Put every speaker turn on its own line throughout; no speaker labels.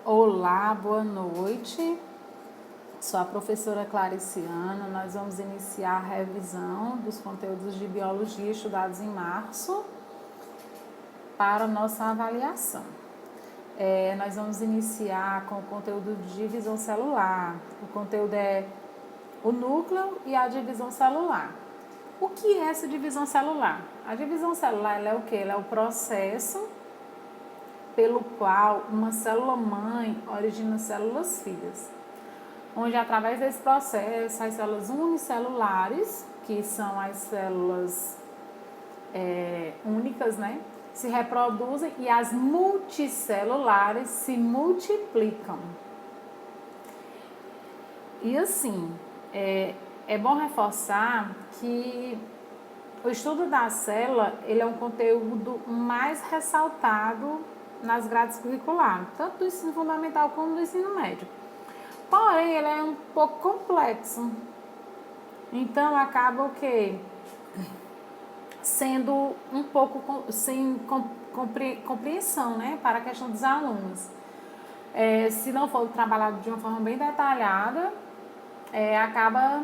Olá, boa noite. Sou a professora Clariciana. Nós vamos iniciar a revisão dos conteúdos de biologia estudados em março para nossa avaliação. Nós vamos iniciar com o conteúdo de divisão celular. O conteúdo é o núcleo e a divisão celular. O que é essa divisão celular? A divisão celular ela é o quê? Ela é o processo pelo qual uma célula-mãe origina células filhas, onde através desse processo as células unicelulares, que são as células únicas, né, se reproduzem e as multicelulares se multiplicam. E assim, é bom reforçar que o estudo da célula ele é um conteúdo mais ressaltado nas grades curriculares, tanto do ensino fundamental como do ensino médio. Porém, ele é um pouco complexo. Então, acaba o quê? Sendo um pouco sem compreensão, né, para a questão dos alunos. Se não for trabalhado de uma forma bem detalhada, acaba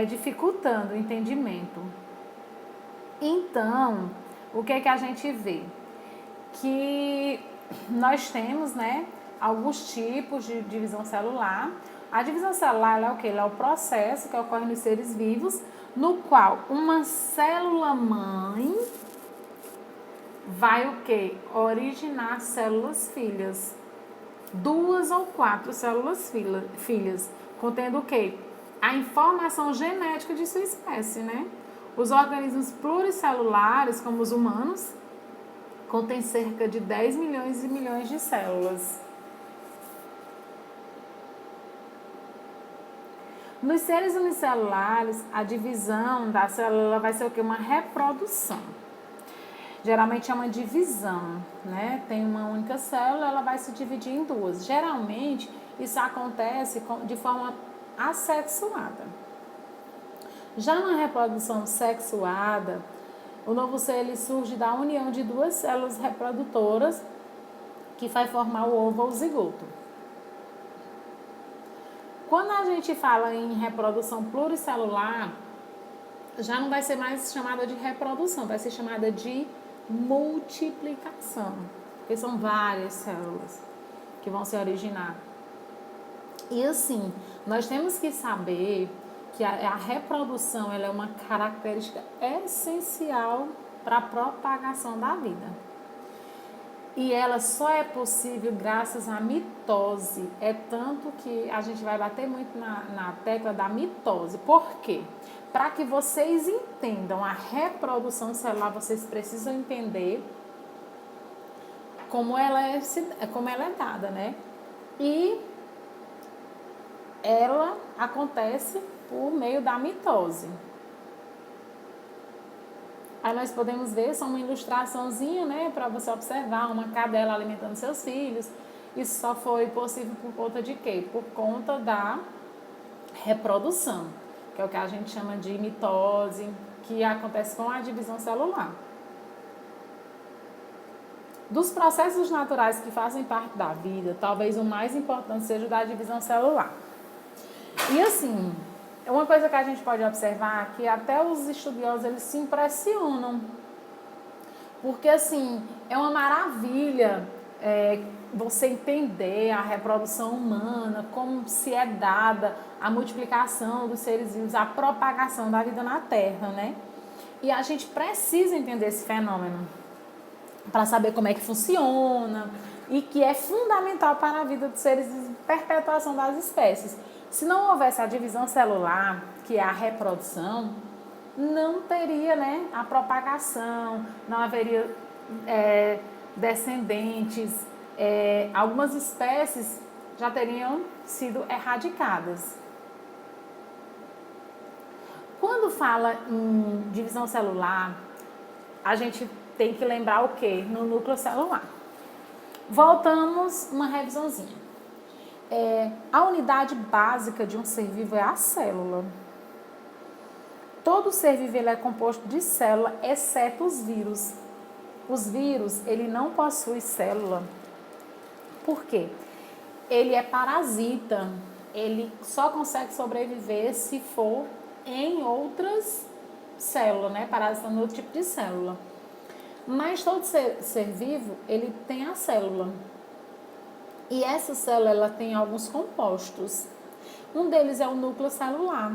dificultando o entendimento. Então, o que a gente vê? Que nós temos, né, alguns tipos de divisão celular. A divisão celular ela é o quê? Ela é o processo que ocorre nos seres vivos, no qual uma célula-mãe vai o quê? Originar células filhas. 2 ou 4 células filhas, contendo o quê? A informação genética de sua espécie, né? Os organismos pluricelulares, como os humanos, contém cerca de 10 milhões e milhões de células. Nos seres unicelulares, a divisão da célula vai ser o quê? Uma reprodução. Geralmente é uma divisão, né? Tem uma única célula, ela vai se dividir em duas. Geralmente, isso acontece de forma assexuada. Já na reprodução sexuada, o novo ser ele surge da união de duas células reprodutoras que vai formar o ovo ou o zigoto. Quando a gente fala em reprodução pluricelular, já não vai ser mais chamada de reprodução, vai ser chamada de multiplicação, porque são várias células que vão se originar. E assim, nós temos que saber que a reprodução ela é uma característica essencial para a propagação da vida. E ela só é possível graças à mitose. É tanto que a gente vai bater muito na tecla da mitose. Por quê? Para que vocês entendam a reprodução celular, vocês precisam entender como ela é dada, né? E ela acontece por meio da mitose. Aí nós podemos ver, só uma ilustraçãozinha, né, para você observar uma cadela alimentando seus filhos. Isso só foi possível por conta de quê? Por conta da reprodução, que é o que a gente chama de mitose, que acontece com a divisão celular. Dos processos naturais que fazem parte da vida, talvez o mais importante seja o da divisão celular. E assim, uma coisa que a gente pode observar é que até os estudiosos eles se impressionam, porque assim, é uma maravilha você entender a reprodução humana, como se é dada a multiplicação dos seres vivos, a propagação da vida na Terra, né? E a gente precisa entender esse fenômeno para saber como é que funciona e que é fundamental para a vida dos seres vivos, perpetuação das espécies. Se não houvesse a divisão celular, que é a reprodução, não teria, né, a propagação, não haveria descendentes, algumas espécies já teriam sido erradicadas. Quando fala em divisão celular, a gente tem que lembrar o quê? No núcleo celular. Voltamos uma revisãozinha. A unidade básica de um ser vivo é a célula. Todo ser vivo ele é composto de célula, exceto os vírus. Os vírus, ele não possui célula. Por quê? ele é parasita. Ele só consegue sobreviver se for em outras células, né? Parasitando outro tipo de célula. Mas todo ser vivo, ele tem a célula. E essa célula, ela tem alguns compostos. Um deles é o núcleo celular,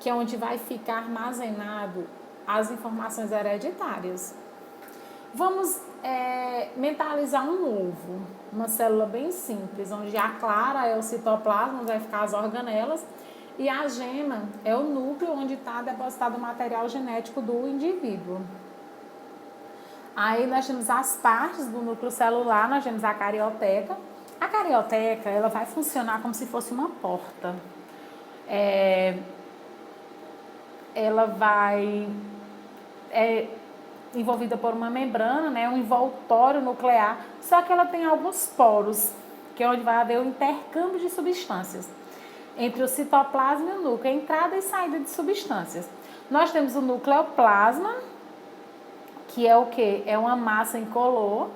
que é onde vai ficar armazenado as informações hereditárias. Vamos mentalizar um ovo, uma célula bem simples, onde a clara é o citoplasma, onde vai ficar as organelas, e a gema é o núcleo onde está depositado o material genético do indivíduo. Aí nós temos as partes do núcleo celular, nós temos a carioteca. A carioteca, ela vai funcionar como se fosse uma porta. Ela vai... envolvida por uma membrana, né, um envoltório nuclear, só que ela tem alguns poros, que é onde vai haver o intercâmbio de substâncias entre o citoplasma e o núcleo, entrada e saída de substâncias. Nós temos o nucleoplasma, que é o quê? É uma massa incolor,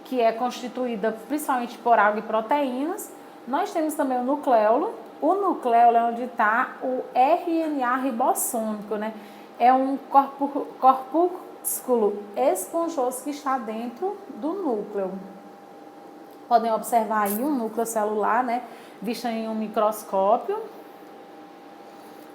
que é constituída principalmente por água e proteínas. Nós temos também o nucleolo. O nucleolo é onde está o RNA ribossômico, né? É um corpúsculo esponjoso que está dentro do núcleo. Podem observar aí um núcleo celular, né? Visto em um microscópio.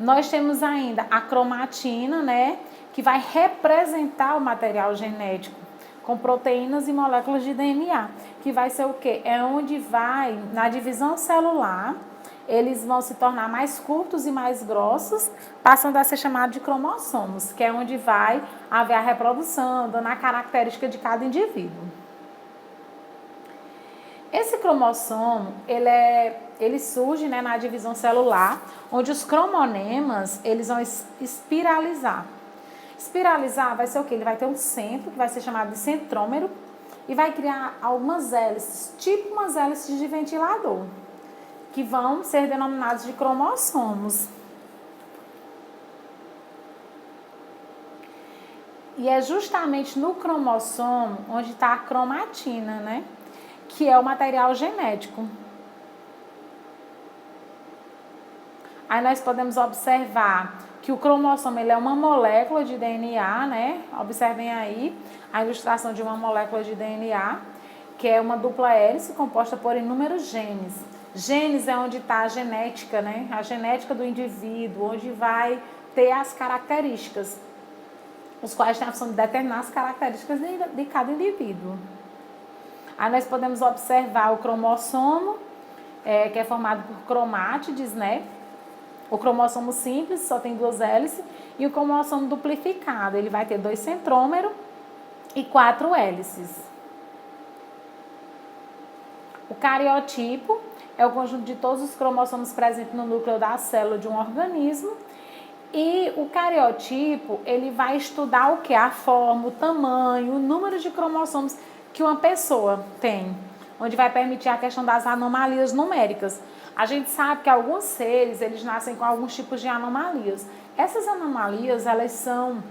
Nós temos ainda a cromatina, né? Que vai representar o material genético com proteínas e moléculas de DNA, que vai ser o quê? É onde vai, na divisão celular, eles vão se tornar mais curtos e mais grossos, passando a ser chamados de cromossomos, que é onde vai haver a reprodução, dando a característica de cada indivíduo. Esse cromossomo, ele surge, né, na divisão celular, onde os cromonemas, eles vão espiralizar. Espiralizar vai ser o quê? Ele vai ter um centro, que vai ser chamado de centrômero, e vai criar algumas hélices, tipo umas hélices de ventilador, que vão ser denominados de cromossomos. E é justamente no cromossomo onde está a cromatina, né? Que é o material genético. Aí nós podemos observar que o cromossomo ele é uma molécula de DNA, né? Observem aí a ilustração de uma molécula de DNA, que é uma dupla hélice composta por inúmeros genes. Genes é onde está a genética, né? A genética do indivíduo, onde vai ter as características, os quais têm a função de determinar as características de cada indivíduo. Aí nós podemos observar o cromossomo, que é formado por cromátides, né? O cromossomo simples só tem 2 hélices e o cromossomo duplificado, ele vai ter 2 centrômeros e 4 hélices. O cariotipo é o conjunto de todos os cromossomos presentes no núcleo da célula de um organismo. E o cariotipo, ele vai estudar o que? A forma, o tamanho, o número de cromossomos que uma pessoa tem, onde vai permitir a questão das anomalias numéricas. A gente sabe que alguns seres, eles nascem com alguns tipos de anomalias. Essas anomalias, elas são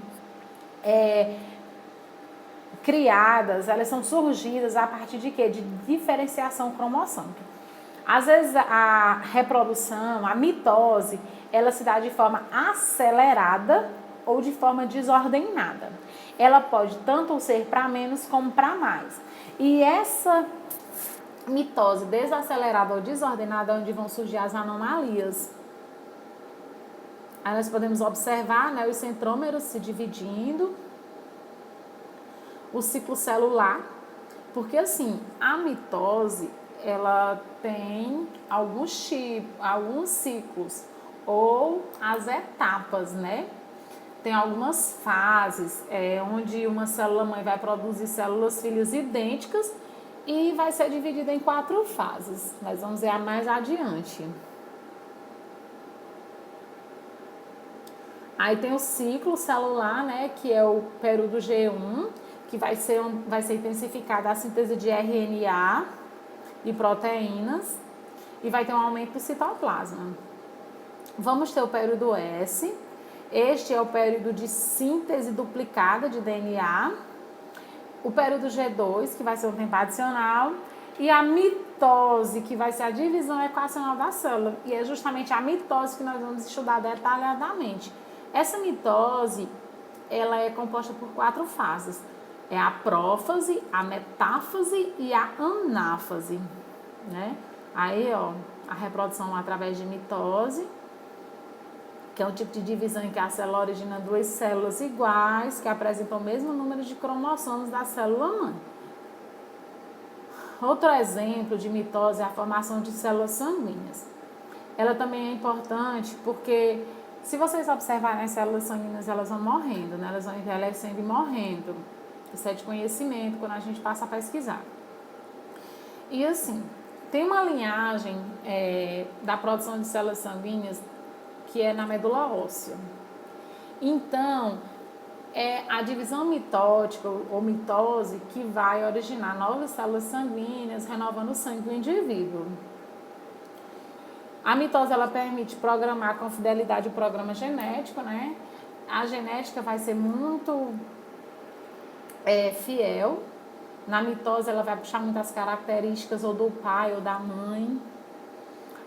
criadas, elas são surgidas a partir de quê? De diferenciação cromossômica. Às vezes a reprodução, a mitose, ela se dá de forma acelerada ou de forma desordenada. Ela pode tanto ser para menos como para mais. E essa mitose desacelerada ou desordenada é onde vão surgir as anomalias. Aí nós podemos observar, né, os centrômeros se dividindo, o ciclo celular, porque assim, a mitose, ela tem alguns ciclos, ou as etapas, né? Tem algumas fases, onde uma célula-mãe vai produzir células filhas idênticas e vai ser dividida em 4 fases. Nós vamos ver mais adiante. Aí tem o ciclo celular, né, que é o período G1, que vai ser intensificada a síntese de RNA e proteínas e vai ter um aumento do citoplasma. Vamos ter o período S. Este é o período de síntese duplicada de DNA. O período G2, que vai ser um tempo adicional. E a mitose, que vai ser a divisão equacional da célula. E é justamente a mitose que nós vamos estudar detalhadamente. Essa mitose, ela é composta por 4 fases. É a prófase, a metáfase e a anáfase, né? Aí, ó, a reprodução através de mitose, que é um tipo de divisão em que a célula origina 2 células iguais, que apresentam o mesmo número de cromossomos da célula-mãe. Outro exemplo de mitose é a formação de células sanguíneas. Ela também é importante porque, se vocês observarem as células sanguíneas, elas vão morrendo, né? Elas vão envelhecendo e morrendo. Isso é de conhecimento quando a gente passa a pesquisar. E assim, tem uma linhagem da produção de células sanguíneas que é na medula óssea. Então, é a divisão mitótica ou mitose que vai originar novas células sanguíneas, renovando o sangue do indivíduo. A mitose, ela permite programar com fidelidade o programa genético, né? A genética vai ser muito fiel. Na mitose, ela vai puxar muitas características ou do pai ou da mãe.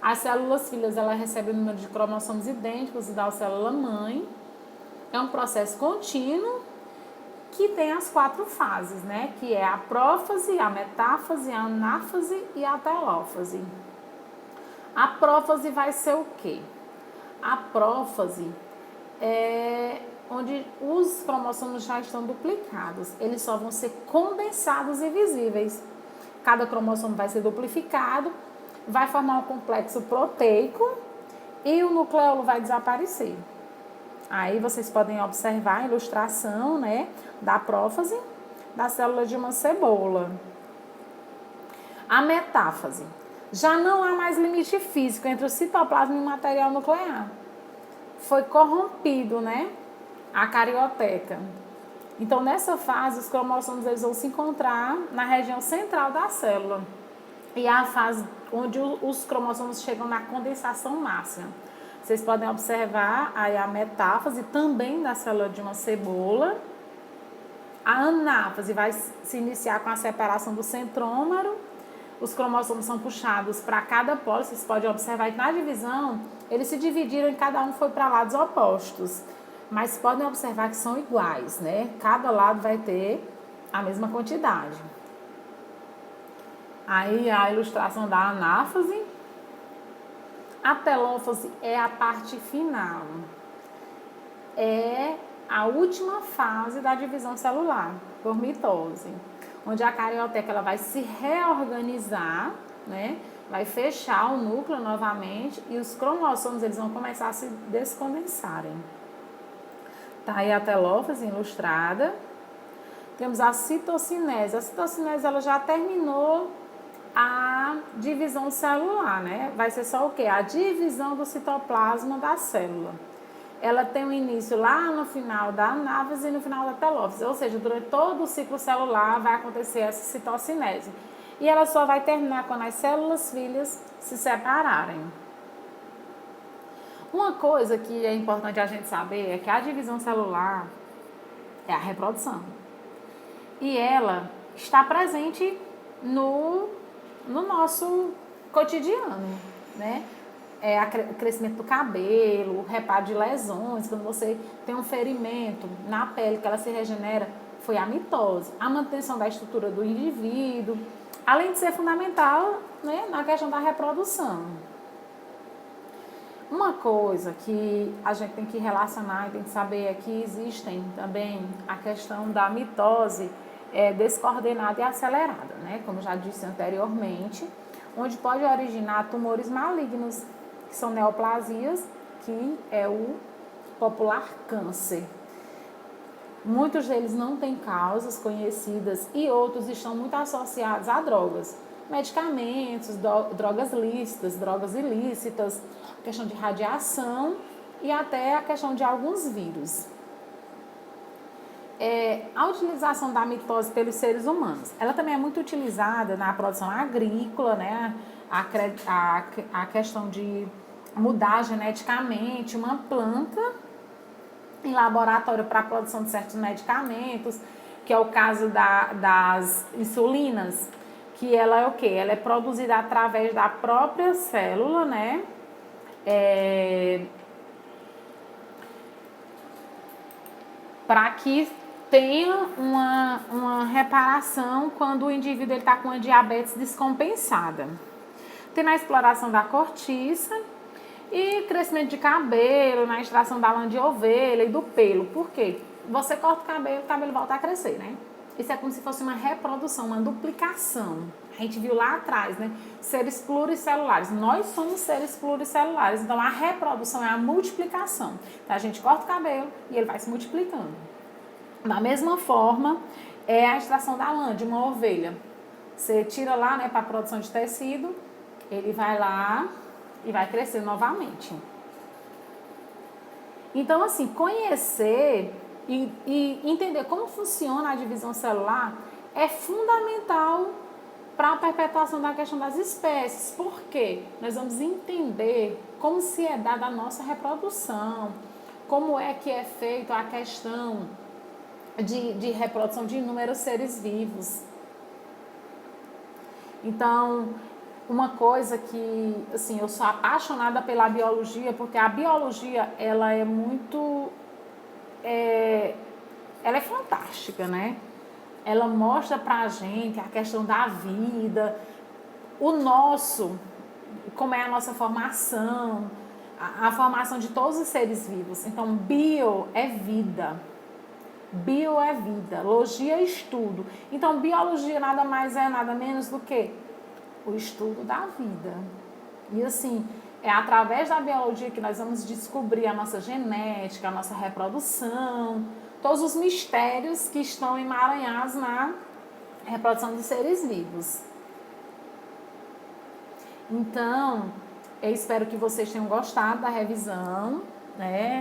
As células filhas, ela recebe o número de cromossomos idênticos da célula mãe. É um processo contínuo que tem as 4 fases, né? Que é a prófase, a metáfase, a anáfase e a telófase. A prófase vai ser o quê? A prófase é onde os cromossomos já estão duplicados. Eles só vão ser condensados e visíveis. Cada cromossomo vai ser duplificado, vai formar um complexo proteico e o nucleolo vai desaparecer. Aí vocês podem observar a ilustração, né, da prófase da célula de uma cebola. A metáfase. Já não há mais limite físico entre o citoplasma e o material nuclear. Foi corrompido, né, a carioteca. Então, nessa fase, os cromossomos eles vão se encontrar na região central da célula. E é a fase onde os cromossomos chegam na condensação máxima. Vocês podem observar aí a metáfase também da célula de uma cebola. A anáfase vai se iniciar com a separação do centrômero. Os cromossomos são puxados para cada polo. Vocês podem observar que na divisão, eles se dividiram e cada um foi para lados opostos. Mas podem observar que são iguais, né? Cada lado vai ter a mesma quantidade. Aí a ilustração da anáfase. A telófase é a parte final. É a última fase da divisão celular, por mitose. Onde a carioteca ela vai se reorganizar, né? Vai fechar o núcleo novamente e os cromossomos eles vão começar a se descondensarem. Tá aí a telófase ilustrada. Temos a citocinese. A citocinese ela já terminou a divisão celular, né? Vai ser só o quê? A divisão do citoplasma da célula. Ela tem um início lá no final da anáfase e no final da telófase, ou seja, durante todo o ciclo celular vai acontecer essa citocinese. E ela só vai terminar quando as células filhas se separarem. Uma coisa que é importante a gente saber é que a divisão celular é a reprodução. E ela está presente no nosso cotidiano, né? O crescimento do cabelo, o reparo de lesões, quando você tem um ferimento na pele que ela se regenera, foi a mitose. A manutenção da estrutura do indivíduo, além de ser fundamental, né, na questão da reprodução. Uma coisa que a gente tem que relacionar e tem que saber é que existem também a questão da mitose descoordenada e acelerada, né? Como já disse anteriormente, onde pode originar tumores malignos, que são neoplasias, que é o popular câncer. Muitos deles não têm causas conhecidas e outros estão muito associados a drogas, medicamentos, drogas lícitas, drogas ilícitas, questão de radiação e até a questão de alguns vírus. A utilização da mitose pelos seres humanos, ela também é muito utilizada na produção agrícola, né? A questão de mudar geneticamente uma planta em laboratório para a produção de certos medicamentos, que é o caso das insulinas, que ela é o quê? Ela é produzida através da própria célula, né? Para que tenha uma reparação quando o indivíduo está com a diabetes descompensada. Tem na exploração da cortiça e crescimento de cabelo, na extração da lã de ovelha e do pelo. Por quê? Você corta o cabelo volta a crescer, né? Isso é como se fosse uma reprodução, uma duplicação. A gente viu lá atrás, né? Seres pluricelulares. Nós somos seres pluricelulares. Então, a reprodução é a multiplicação. Então, a gente corta o cabelo e ele vai se multiplicando. Da mesma forma, é a extração da lã de uma ovelha. Você tira lá, né, para a produção de tecido, ele vai lá e vai crescer novamente. Então, assim, conhecer e entender como funciona a divisão celular é fundamental para a perpetuação da questão das espécies. Por quê? Nós vamos entender como se é dada a nossa reprodução, como é que é feita a questão de reprodução de inúmeros seres vivos. Então, uma coisa que, assim, eu sou apaixonada pela biologia, porque a biologia, ela é muito... ela é fantástica, né? Ela mostra pra gente a questão da vida, como é a nossa formação, a formação de todos os seres vivos. Então, bio é vida. Bio é vida, logia é estudo. Então, biologia nada mais é, nada menos do que o estudo da vida. E assim, é através da biologia que nós vamos descobrir a nossa genética, a nossa reprodução, todos os mistérios que estão emaranhados na reprodução de seres vivos. Então, eu espero que vocês tenham gostado da revisão, né?